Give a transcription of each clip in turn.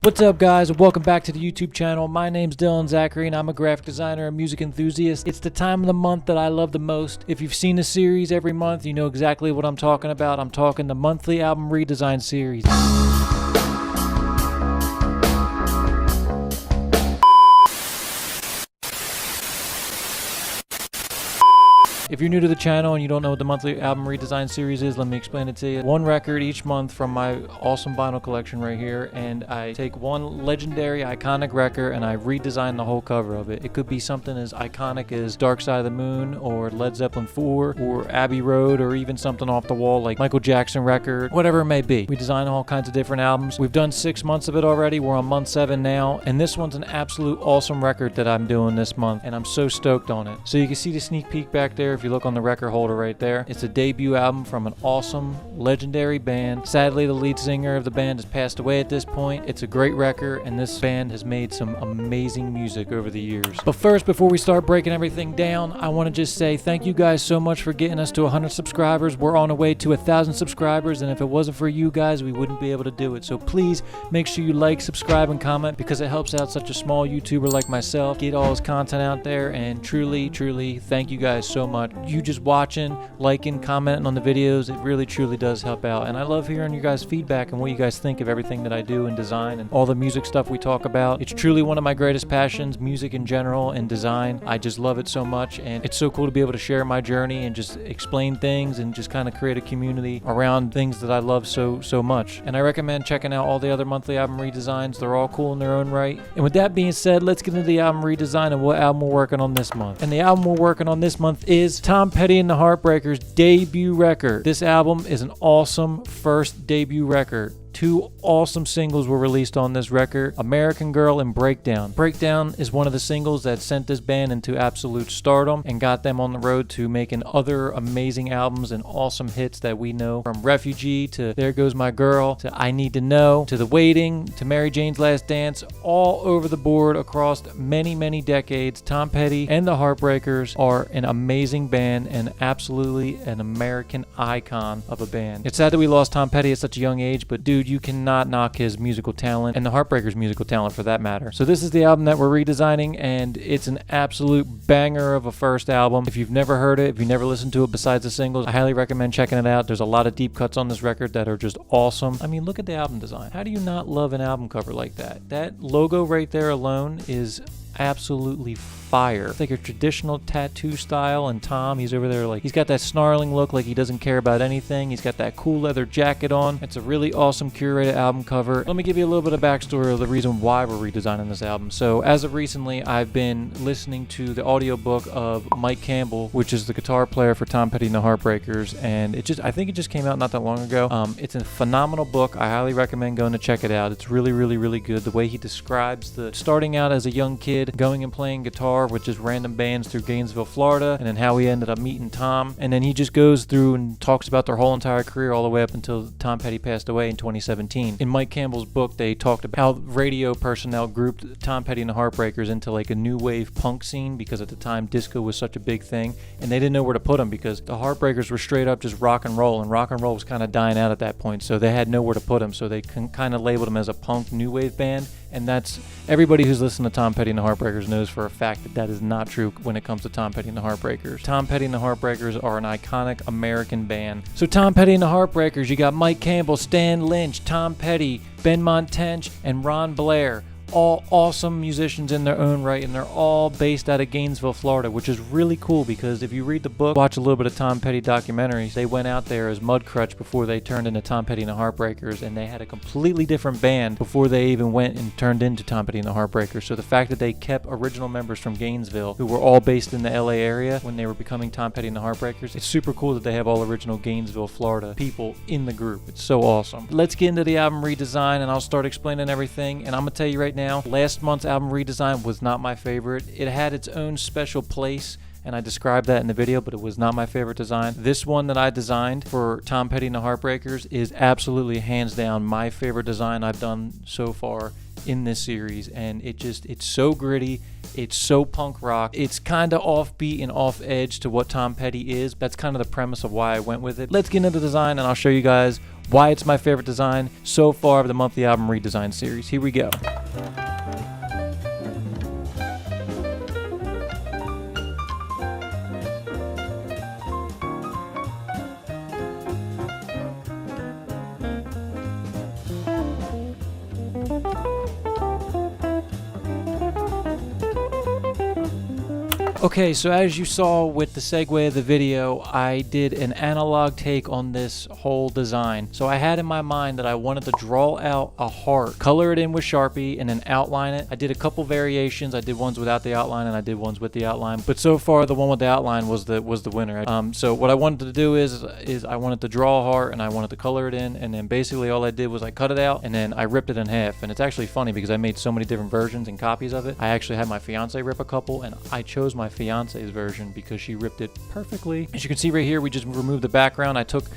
What's up, guys, and welcome back to the YouTube channel. My name's Dylan Zachary, and I'm a graphic designer and music enthusiast. It's the time of the month that I love the most. If you've seen the series every month, you know exactly what I'm talking about. I'm talking the monthly album redesign series. If you're new to the channel and you don't know what the monthly album redesign series is, let me explain it to you. One record each month from my awesome vinyl collection right here, and I take one legendary, iconic record and I redesign the whole cover of it. It could be something as iconic as Dark Side of the Moon or Led Zeppelin 4 or Abbey Road, or even something off the wall like Michael Jackson record, whatever it may be. We design all kinds of different albums. We've done 6 months of it already. We're on month 7 now, and this one's an absolute awesome record that I'm doing this month, and I'm so stoked on it. So you can see the sneak peek back there if you look on the record holder right there. It's a debut album from an awesome, legendary band. Sadly, the lead singer of the band has passed away at this point. It's a great record, and this band has made some amazing music over the years. But first, before we start breaking everything down, I want to just say thank you guys so much for getting us to 100 subscribers. We're on our way to 1,000 subscribers, and if it wasn't for you guys, we wouldn't be able to do it. So please make sure you like, subscribe, and comment, because it helps out such a small YouTuber like myself get all his content out there. And truly, thank you guys so much. You just watching, liking, commenting on the videos, it really truly does help out. And I love hearing you guys' feedback and what you guys think of everything that I do in design and all the music stuff we talk about. It's truly one of my greatest passions, music in general and design. I just love it so much, and it's so cool to be able to share my journey and just explain things and just kind of create a community around things that I love so much. And I recommend checking out all the other monthly album redesigns. They're all cool in their own right. And with that being said, let's get into the album redesign and what album we're working on this month. And the album we're working on this month is Tom Petty and the Heartbreakers' debut record. This album is an awesome first debut record. 2 awesome singles were released on this record, American Girl and Breakdown. Breakdown is one of the singles that sent this band into absolute stardom and got them on the road to making other amazing albums and awesome hits that we know, from Refugee to There Goes My Girl to I Need to Know to The Waiting to Mary Jane's Last Dance. All over the board across many decades, Tom Petty and the Heartbreakers are an amazing band and absolutely an American icon of a band. It's sad that we lost Tom Petty at such a young age, but dude, you cannot knock his musical talent, and the Heartbreakers' musical talent for that matter. So this is the album that we're redesigning, and it's an absolute banger of a first album. If you've never heard it, if you never listened to it besides the singles, I highly recommend checking it out. There's a lot of deep cuts on this record that are just awesome. I mean, look at the album design. How do you not love an album cover like that? That logo right there alone is absolutely fire. It's like a traditional tattoo style, and Tom, he's over there like, he's got that snarling look like he doesn't care about anything. He's got that cool leather jacket on. It's a really awesome curated album cover. Let me give you a little bit of backstory of the reason why we're redesigning this album. So as of recently, I've been listening to the audiobook of Mike Campbell, which is the guitar player for Tom Petty and the Heartbreakers, and I think it just came out not that long ago. It's a phenomenal book. I highly recommend going to check it out. It's really good. The way he describes the starting out as a young kid, going and playing guitar with just random bands through Gainesville, Florida, and then how he ended up meeting Tom. And then he just goes through and talks about their whole entire career all the way up until Tom Petty passed away in 2017. In Mike Campbell's book, they talked about how radio personnel grouped Tom Petty and the Heartbreakers into like a new wave punk scene, because at the time disco was such a big thing, and they didn't know where to put them because the Heartbreakers were straight up just rock and roll, and rock and roll was kind of dying out at that point, so they had nowhere to put them, so they kind of labeled them as a punk new wave band. And that's, everybody who's listened to Tom Petty and the Heartbreakers knows for a fact that that is not true when it comes to Tom Petty and the Heartbreakers. Tom Petty and the Heartbreakers are an iconic American band. So Tom Petty and the Heartbreakers, you got Mike Campbell, Stan Lynch, Tom Petty, Ben Montench, and Ron Blair. All awesome musicians in their own right, and they're all based out of Gainesville, Florida, which is really cool because if you read the book, watch a little bit of Tom Petty documentaries, they went out there as Mudcrutch before they turned into Tom Petty and the Heartbreakers, and they had a completely different band before they even went and turned into Tom Petty and the Heartbreakers. So the fact that they kept original members from Gainesville who were all based in the LA area when they were becoming Tom Petty and the Heartbreakers, it's super cool that they have all original Gainesville, Florida people in the group. It's so awesome. Let's get into the album redesign, and I'll start explaining everything. And I'm gonna tell you right now, last month's album redesign was not my favorite. It had its own special place, and I described that in the video, but it was not my favorite design. This one that I designed for Tom Petty and the Heartbreakers is absolutely hands down my favorite design I've done so far in this series, and it's so gritty, it's so punk rock, it's kind of offbeat and off edge to what Tom Petty is. That's kind of the premise of why I went with it. Let's get into the design and I'll show you guys why it's my favorite design so far of the monthly album redesign series. Here we go. Okay, so as you saw with the segue of the video, I did an analog take on this whole design. So I had in my mind that I wanted to draw out a heart, color it in with Sharpie, and then outline it. I did a couple variations. I did ones without the outline and I did ones with the outline. But so far, the one with the outline was the winner. So what I wanted to do is I wanted to draw a heart and I wanted to color it in, and then basically all I did was I cut it out and then I ripped it in half. And it's actually funny because I made so many different versions and copies of it. I actually had my fiance rip a couple, and I chose my fiance's version because she ripped it perfectly. As you can see right here, we just removed the background. I took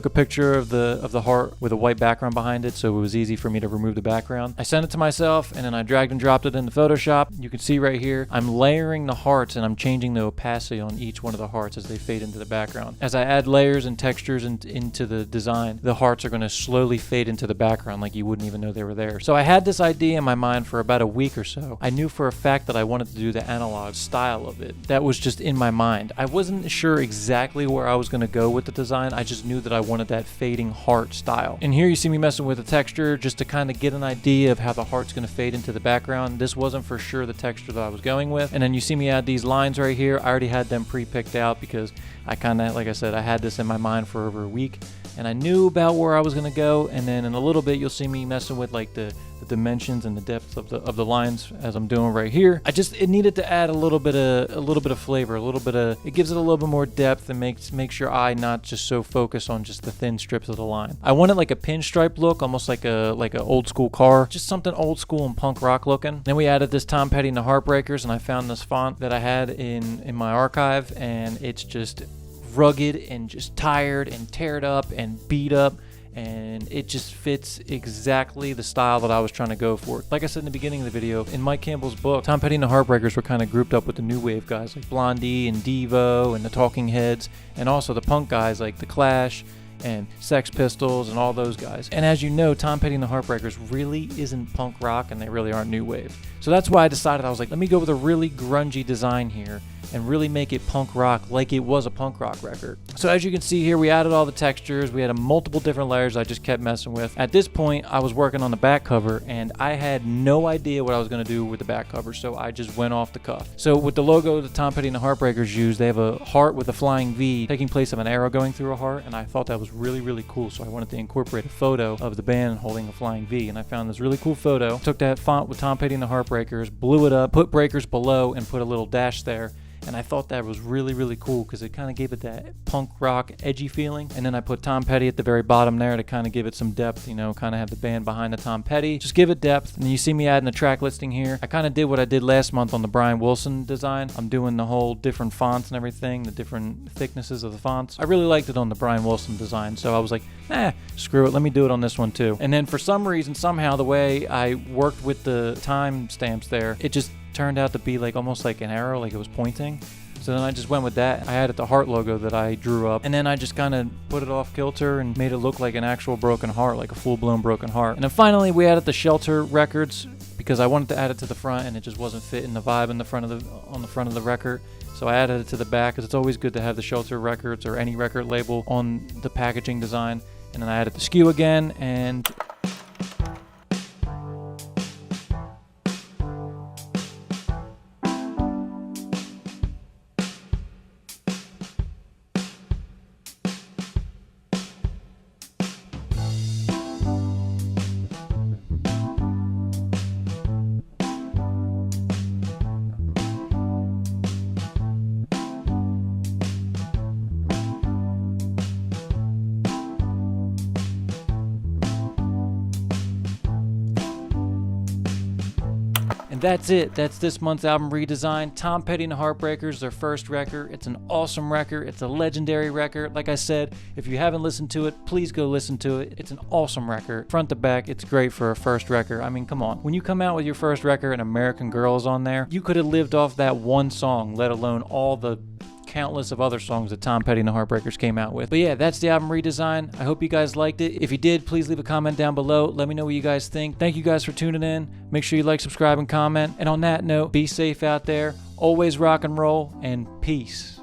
a picture of the heart with a white background behind it, so it was easy for me to remove the background. I sent it to myself and then I dragged and dropped it into Photoshop. You can see right here, I'm layering the hearts and I'm changing the opacity on each one of the hearts as they fade into the background. As I add layers and textures into the design, the hearts are going to slowly fade into the background like you wouldn't even know they were there. So I had this idea in my mind for about a week or so. I knew for a fact that I wanted to do the analog style of it. That was just in my mind. I wasn't sure exactly where I was going to go with the design. I just knew that I wanted that fading heart style. And here you see me messing with the texture just to kind of get an idea of how the heart's going to fade into the background. This wasn't for sure the texture that I was going with. And then you see me add these lines right here. I already had them pre-picked out because I kind of, like I said, I had this in my mind for over a week and I knew about where I was going to go. And then in a little bit, you'll see me messing with like the dimensions and the depth of the lines as I'm doing right here. It needed to add a little bit of flavor, it gives it a little bit more depth and makes your eye not just so focused on just the thin strips of the line. I wanted like a pinstripe look, almost like a old school car, just something old school and punk rock looking. Then we added this Tom Petty and the Heartbreakers, and I found this font that I had in my archive, and it's just rugged and just tired and teared up and beat up, and it just fits exactly the style that I was trying to go for. Like I said in the beginning of the video, in Mike Campbell's book, Tom Petty and the Heartbreakers were kind of grouped up with the new wave guys like Blondie and Devo and the Talking Heads, and also the punk guys like the Clash and Sex Pistols and all those guys. And as you know, Tom Petty and the Heartbreakers really isn't punk rock, and they really aren't new wave. So that's why I decided, I was like, let me go with a really grungy design here and really make it punk rock like it was a punk rock record. So as you can see here, we added all the textures. We had multiple different layers I just kept messing with. At this point, I was working on the back cover and I had no idea what I was going to do with the back cover, so I just went off the cuff. So with the logo that Tom Petty and the Heartbreakers use, they have a heart with a flying V taking place of an arrow going through a heart, and I thought that was really, really cool, so I wanted to incorporate a photo of the band holding a flying V, and I found this really cool photo. Took that font with Tom Petty and the Heartbreakers, blew it up, put breakers below, and put a little dash there. And I thought that was really, really cool because it kind of gave it that punk rock edgy feeling. And then I put Tom Petty at the very bottom there to kind of give it some depth, kind of have the band behind the Tom Petty. Just give it depth. And you see me adding the track listing here. I kind of did what I did last month on the Brian Wilson design. I'm doing the whole different fonts and everything, the different thicknesses of the fonts. I really liked it on the Brian Wilson design, so I was like, screw it, let me do it on this one too. And then for some reason, somehow, the way I worked with the time stamps there, it just turned out to be like almost like an arrow, like it was pointing. So then I just went with that. I added the heart logo that I drew up, and then I just kind of put it off kilter and made it look like an actual broken heart, like a full-blown broken heart. And then finally we added the Shelter records because I wanted to add it to the front and it just wasn't fitting the vibe on the front of the record. So I added it to the back because it's always good to have the Shelter records or any record label on the packaging design. And then I added the SKU again, and that's it. That's this month's album redesign. Tom Petty and the Heartbreakers, their first record. It's an awesome record. It's a legendary record. Like I said, if you haven't listened to it, please go listen to it. It's an awesome record. Front to back, it's great for a first record. I mean, come on. When you come out with your first record and American Girl is on there, you could have lived off that one song, let alone all the countless of other songs that Tom Petty and the Heartbreakers came out with. But yeah, that's the album Redesign. I hope you guys liked it. If you did, please leave a comment down below. Let me know what you guys think. Thank you guys for tuning in. Make sure you like, subscribe, and comment. And on that note, be safe out there. Always rock and roll, and peace.